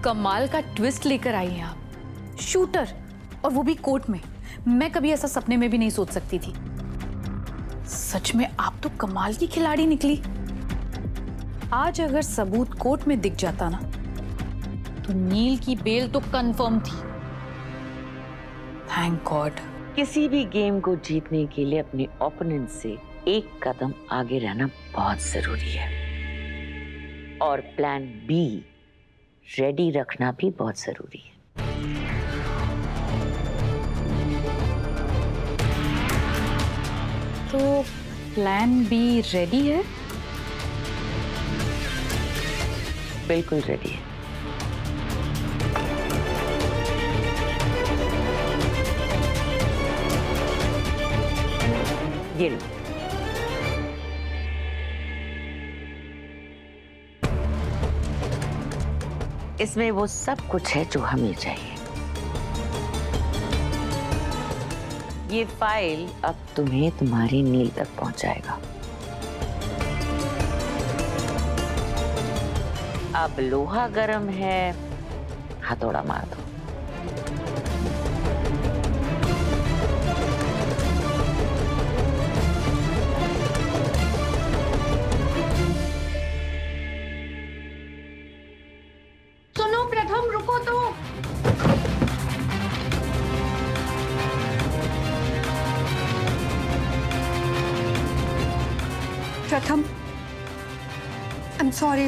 कमाल का ट्विस्ट लेकर आई हैं आप। शूटर, और वो भी कोर्ट में। मैं कभी ऐसा सपने में भी नहीं सोच सकती थी। सच में आप तो कमाल की खिलाड़ी निकली। आज अगर सबूत कोर्ट में दिख जाता ना, तो नील की बेल तो कंफर्म थी। Thank God. किसी भी गेम को जीतने के लिए अपने ओपोनेंट से एक कदम आगे रहना बहुत जरूरी है, और प्लान बी रेडी रखना भी बहुत जरूरी है। तो प्लान बी रेडी है? बिल्कुल रेडी है। ये लो। इसमें वो सब कुछ है जो हमें चाहिए। ये फाइल अब तुम्हें तुम्हारी नील तक पहुंचाएगा। अब लोहा गरम है, हथौड़ा मार दो। सुनो प्रथम, रुको तो। प्रथम, आई एम सॉरी।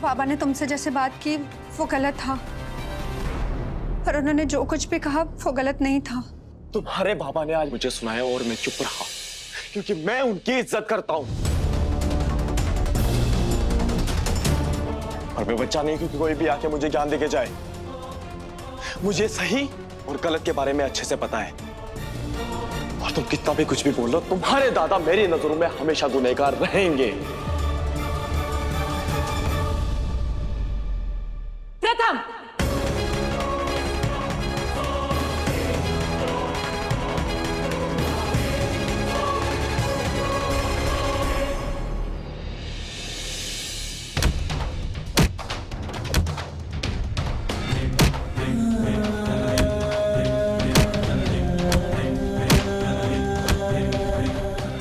बाबा ने तुमसे जैसे बात की वो गलत था, पर उन्होंने जो कुछ भी कहा वो गलत नहीं था। तुम्हारे बाबा ने आज मुझे सुनाया और मैं चुप रहा, क्योंकि मैं उनकी इज्जत करता हूं। और मैं बच्चा नहीं क्योंकि कोई भी आके मुझे ज्ञान देके जाए। मुझे सही और गलत के बारे में अच्छे से पता है। और तुम कितना भी कुछ भी बोल लो, तुम्हारे दादा मेरी नजरों में हमेशा गुनहगार रहेंगे। प्रथम,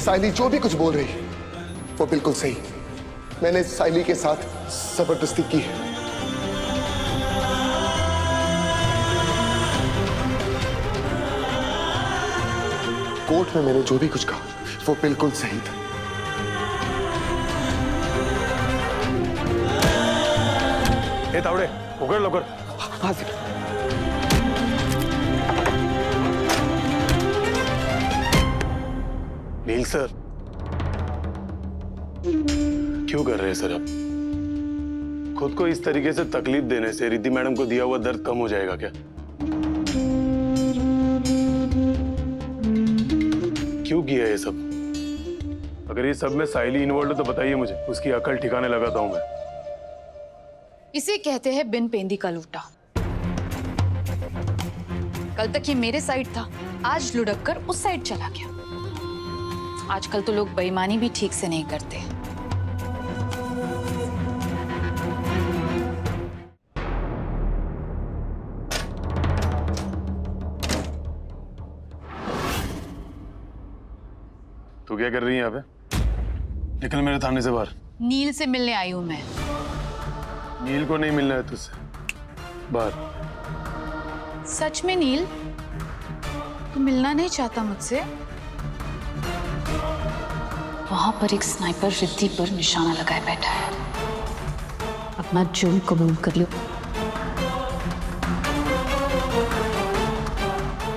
साइली जो भी कुछ बोल रही वो बिल्कुल सही। मैंने साइली के साथ जबरदस्ती की है। कोर्ट में मैंने जो भी कुछ कहा वो बिल्कुल सही था। ए तावड़े, उगड़ लवकर। हाजिर। नील सर, क्यों कर रहे हैं सर आप? खुद को इस तरीके से तकलीफ देने से रिद्धि मैडम को दिया हुआ दर्द कम हो जाएगा क्या? क्यों किया ये सब? अगर ये सब में साइली इन्वॉल्व है तो बताइए मुझे, उसकी अकल ठिकाने लगाता हूं मैं। इसे कहते हैं बिन पेंदी का लूटा। कल तक ये मेरे साइड था, आज लुढ़क कर उस साइड चला गया। आजकल तो लोग बेईमानी भी ठीक से नहीं करते। तू क्या कर रही है यहाँ पे? निकल मेरे थाने से बाहर। नील से मिलने आई हूं मैं। नील को नहीं मिलना है तुझसे, बाहर। सच में नील, तू मिलना नहीं चाहता मुझसे? वहां पर एक स्नाइपर रिद्धि पर निशाना लगाए बैठा है। अपना जुर्म कबूल कर लो।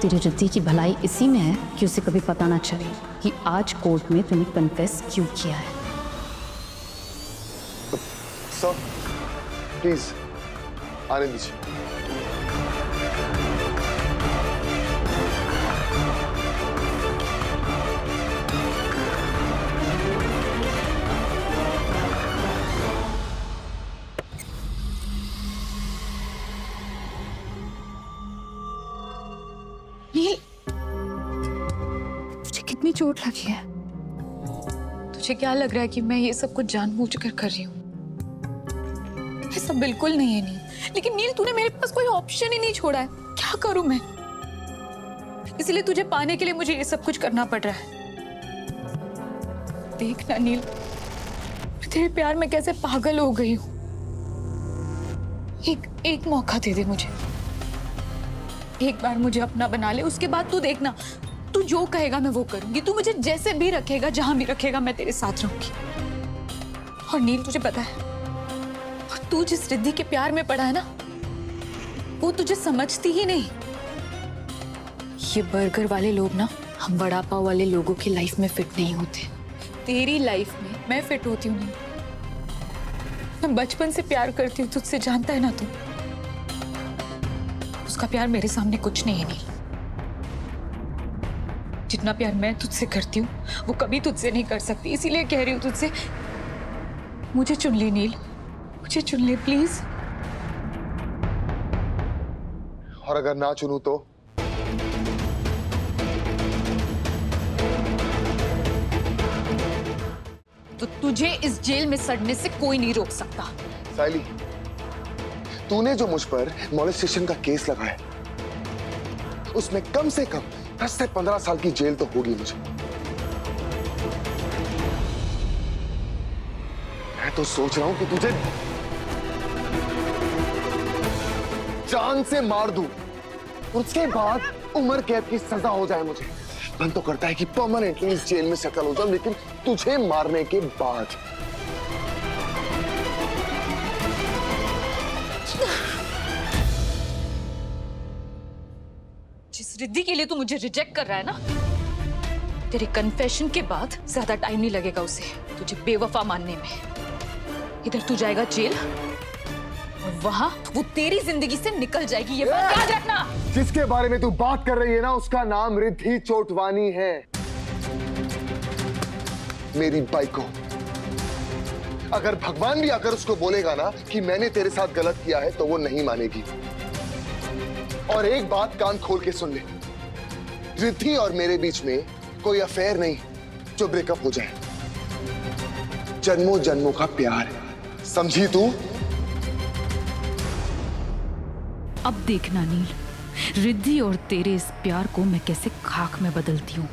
तेरी रिद्धि की भलाई इसी में है कि उसे कभी पता ना चले कि आज कोर्ट में तूने कन्फेस क्यों किया है। सर प्लीज आने दीजिए। नील, तुझे कितनी चोट लगी है? तुझे क्या लग रहा है कि मैं ये सब कुछ जानबूझकर कर रही हूँ? ऐसा बिल्कुल नहीं है नील, लेकिन नील तूने मेरे पास कोई ऑप्शन ही नहीं छोड़ा है। क्या करूं मैं? इसलिए तुझे पाने के लिए मुझे ये सब कुछ करना पड़ रहा है। देख ना नील, मैं तेरे प्यार में कैसे पागल हो गई हूं। एक मौका दे दे मुझे, एक बार मुझे अपना बना ले, उसके बाद तू देखना, तू जो कहेगा मैं वो करूंगी। तू मुझे जैसे भी रखेगा, जहां भी रखेगा, मैं तेरे साथ रहूंगी। और नील तुझे पता है, तू जिस रिद्धि के प्यार में पड़ा है ना, वो तुझे समझती ही नहीं। ये बर्गर वाले लोग ना, हम वड़ा पाव वाले लोगों की लाइफ में फिट नहीं होते। तेरी लाइफ में मैं फिट होती हूँ। नहीं, मैं बचपन से प्यार करती हूँ तुझसे, जानता है ना तू। उसका प्यार मेरे सामने कुछ नहीं है नील। जितना प्यार मैं तुझसे करती हूँ वो कभी तुझसे नहीं कर सकती। इसीलिए कह रही हूँ तुझसे, मुझे चुन ले नील, मुझे चुन ले प्लीज। और अगर ना चुनूं तो तुझे इस जेल में सड़ने से कोई नहीं रोक सकता। साइली, तूने जो मुझ पर मॉलेस्टेशन का केस लगाया, उसमें कम से कम 10 से 15 साल की जेल तो होगी मुझे। मैं तो सोच रहा हूं कि तुझे जान से मार दूं, उसके बाद उम्र कैद की सजा हो जाए मुझे। मन तो करता है कि परमानेंटली इस जेल में सेटल हो जाऊं, लेकिन तुझे मारने के बाद। जिस रिद्धि के लिए तू मुझे रिजेक्ट कर रहा है ना, तेरे कन्फेशन के बाद ज्यादा टाइम नहीं लगेगा उसे तुझे बेवफा मानने में। इधर तू जाएगा जेल और वहां वो तेरी जिंदगी से निकल जाएगी, ये बात याद रखना। जिसके बारे में तू बात कर रही है ना, उसका नाम रिद्धि चोटवानी है, मेरी बाइको। अगर भगवान भी आकर उसको बोलेगा ना कि मैंने तेरे साथ गलत किया है, तो वो नहीं मानेगी। और एक बात कान खोल के सुन ले, रिद्धि और मेरे बीच में कोई अफेयर नहीं जो ब्रेकअप हो जाए। जन्मों जन्मों का प्यार है, समझी तू? अब देखना नील, रिद्धि और तेरे इस प्यार को मैं कैसे खाक में बदलती हूँ।